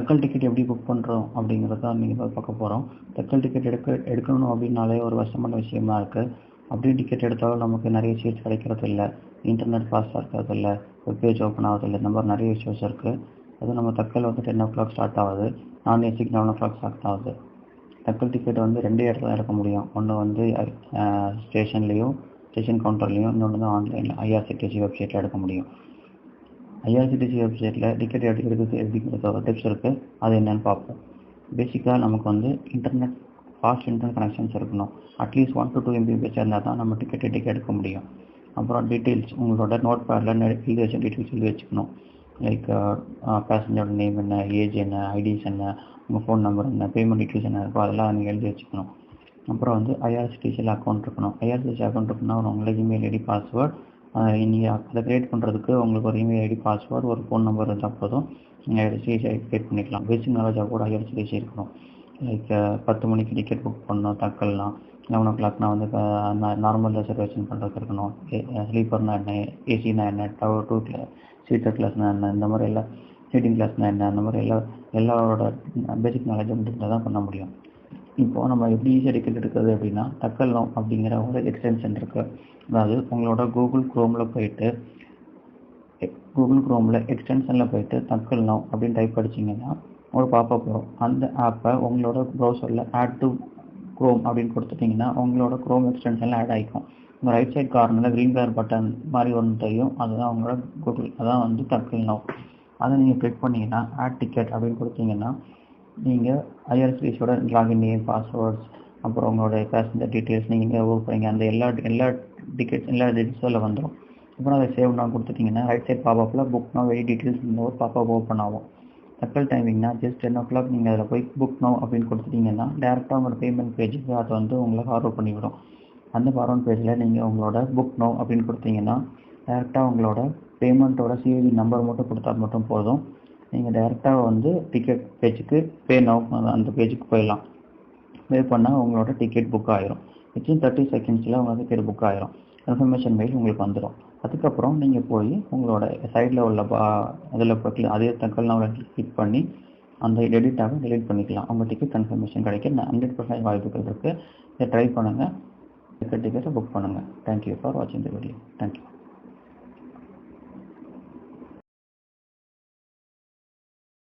Tatkal ticket எப்படி book பண்ணுறோம் அப்படிங்கிறத நீங்கள் பார்க்க போகிறோம். தக்கல் டிக்கெட் எடுக்கணும் அப்படின்னாலே ஒரு கஷ்டமான விஷயமா இருக்குது. அப்படியே டிக்கெட் எடுத்தாலும் நமக்கு நிறைய சீட்ஸ் கிடைக்கிறது இல்லை, இன்டர்நெட் ஃபாஸ்ட்டாக இருக்கிறது இல்லை, வெப்பேஜ் ஓப்பன் ஆகுது, இந்த மாதிரி நிறைய இஷ்யூஸ் இருக்குது. அதுவும் நம்ம தக்கல் 10 o'clock ஸ்டார்ட் ஆகுது, நான் ஏசிக்கு 11 o'clock ஸ்டார்ட் ஆகுது. தக்கல் டிக்கெட் 2 இடத்துல எடுக்க முடியும். ஒன்று ஸ்டேஷன்லேயும் ஸ்டேஷன் கவுண்டர்லேயும், இன்னொன்று ஆன்லைனில் ஐஆர்சிடிசி வெப்சைட்டில் எடுக்க முடியும். ஐஆர்சிடிசி வெப்சைட்டில் டிக்கெட் எடுக்கிறது எப்படிங்கிறது ஒரு டிப்ஸ் இருக்குது, அது என்னென்னு பார்ப்போம். பேசிக்காக நமக்கு ஃபாஸ்ட் இன்டர்நெட் கனெக்ஷன்ஸ் இருக்கணும். அட்லீஸ்ட் 1 to 2 Mbps இருந்தால் தான் நம்ம டிக்கெட் எடுக்க முடியும். அப்புறம் டீட்டெயில்ஸ், உங்களோட நோட் பேடில் எழுதி வச்ச டீட்டெயில்ஸ் எழுதி வச்சுக்கணும். லைக் பேசஞ்சரோட நேம் என்ன, ஏஜ் என்ன, ஐடிஸ் என்ன, உங்கள் ஃபோன் நம்பர் என்ன, பேமெண்ட் டீட்டெயில்ஸ் என்ன இருக்கோ அதெல்லாம் நீங்கள் எழுதி வச்சுக்கணும். அப்புறம் ஐஆர்சிடிசியில் அக்கௌண்ட் இருக்கணும். ஐஆர்சிடிசி அக்கௌண்ட் இருக்குன்னா உங்களுக்கு இமெயில் ஐடி, பாஸ்வேர்ட், நீங்கள் அதை க்ரியேட் பண்ணுறதுக்கு உங்களுக்கு ஒரு இமெயில் ஐடி, பாஸ்வேர்டு, ஒரு ஃபோன் நம்பர் இருந்தால் போதும், நீங்கள் ஐஆர்சிடிசியை க்ரியேட் பண்ணிக்கலாம். பேசிக் நாலேஜாக கூட ஐஆர்சிடிசி இருக்கணும். லைக் 10 மணிக்கு டிக்கெட் புக் பண்ணணும் தக்கல்னால், 11 o'clockனா நார்மல் ரிசர்வேஷன் பண்ணுறதுக்கு இருக்கணும். ஸ்லீப்பர்னால் என்ன, ஏசினா என்ன, டூ சீட்டர் கிளாஸ்னால் என்ன, இந்த மாதிரி எல்லாம் சீட்டிங் கிளாஸ்னால் என்ன, அந்த மாதிரி எல்லாரோட பேசிக் நாலேஜும் இருந்தால் தான் பண்ண முடியும். இப்போது நம்ம எப்படி ஈஸியாக டிக்கெட் எடுக்கிறது அப்படின்னா, தக்கல் நவ் அப்படிங்கிற ஒரு எக்ஸ்டென்ஷன் இருக்குது. அதாவது உங்களோட கூகுள் குரோமில் எக்ஸ்டென்ஷனில் போயிட்டு தக்கல் நவ் அப்படின்னு டைப் அடிச்சிங்கன்னா ஒரு பாப்பப் வரும். அந்த ஆப்பை உங்களோட ப்ரௌசரில் ஆட் டு குரோம் அப்படின்னு கொடுத்துட்டிங்கன்னா உங்களோட குரோம் எக்ஸ்டென்ஷனில் ஆட் ஆகிக்கும். உங்கள் ரைட் சைட் கார்னரில் க்ரீன் கலர் பட்டன் மாதிரி ஒன்று தெரியும், அதுதான் உங்களோட கூகுள், அதான் தக்கல் நவ். அதை நீங்கள் கிளிக் பண்ணிங்கன்னா ஆட் டிக்கெட் அப்படின்னு கொடுத்தீங்கன்னா நீங்கள் ஐஆர்சிடிசியோட லாகின் நேம், பாஸ்வேர்ட்ஸ், அப்புறம் உங்களோட பேசஞ்சர் டீட்டெயில்ஸ், நீங்கள் ஒர்க் பண்ணீங்க அந்த எல்லா டீட்டெயில்ஸும் அதில் வந்துடும். அப்புறம் அதை சேவ் நான் கொடுத்துட்டிங்கன்னா ரைட் சைட் பாப்பாப்பில் புக் நவ் வெரி டீட்டெயில்ஸ் இந்த ஒரு பாப்பா ஓப்பன் ஆகும். தக்கல் டைமிங்னா ஜஸ்ட் 10 o'clock நீங்கள் அதில் போய் புக் நவ் அப்படின்னு கொடுத்துட்டிங்கன்னா டேரெக்டாக உங்களோட பேமெண்ட் பேஜுக்கு அதை உங்களுக்கு ஃபார்வர்ட் பண்ணிவிடும். அந்த ஃபார்வர்ட் பேஜில் நீங்கள் உங்களோட புக் நவ் அப்படின்னு கொடுத்தீங்கன்னா டேரெக்டாக உங்களோட பேமெண்ட்டோட சிவிவி நம்பர் மட்டும் கொடுத்தா மட்டும் போதும். நீங்கள் டேரெக்டாக டிக்கெட் பேஜுக்கு பே நவ் அந்த பேஜுக்கு போயிடலாம். பே பண்ணால் உங்களோட டிக்கெட் புக் ஆகிரும். வித்தின் 30 secondsல உங்களோட டிக்கெட் புக் ஆகிரும். கன்ஃபர்மேஷன் மெயில் உங்களுக்கு வந்துடும். அதுக்கப்புறம் நீங்கள் போய் உங்களோட சைடில் உள்ள அதில் அதே தக்கல் நவ் கிளிக் பண்ணி அந்த டெலிட் பண்ணிக்கலாம். உங்கள் டிக்கெட் கன்ஃபர்மேஷன் கிடைக்க 100% வாய்ப்புகள் இருக்குது. இதை ட்ரை பண்ணுங்கள், டிக்கெட்டை புக் பண்ணுங்கள். தேங்க்யூ ஃபார் வாட்சிங் த வீடியோ. தேங்க்யூ.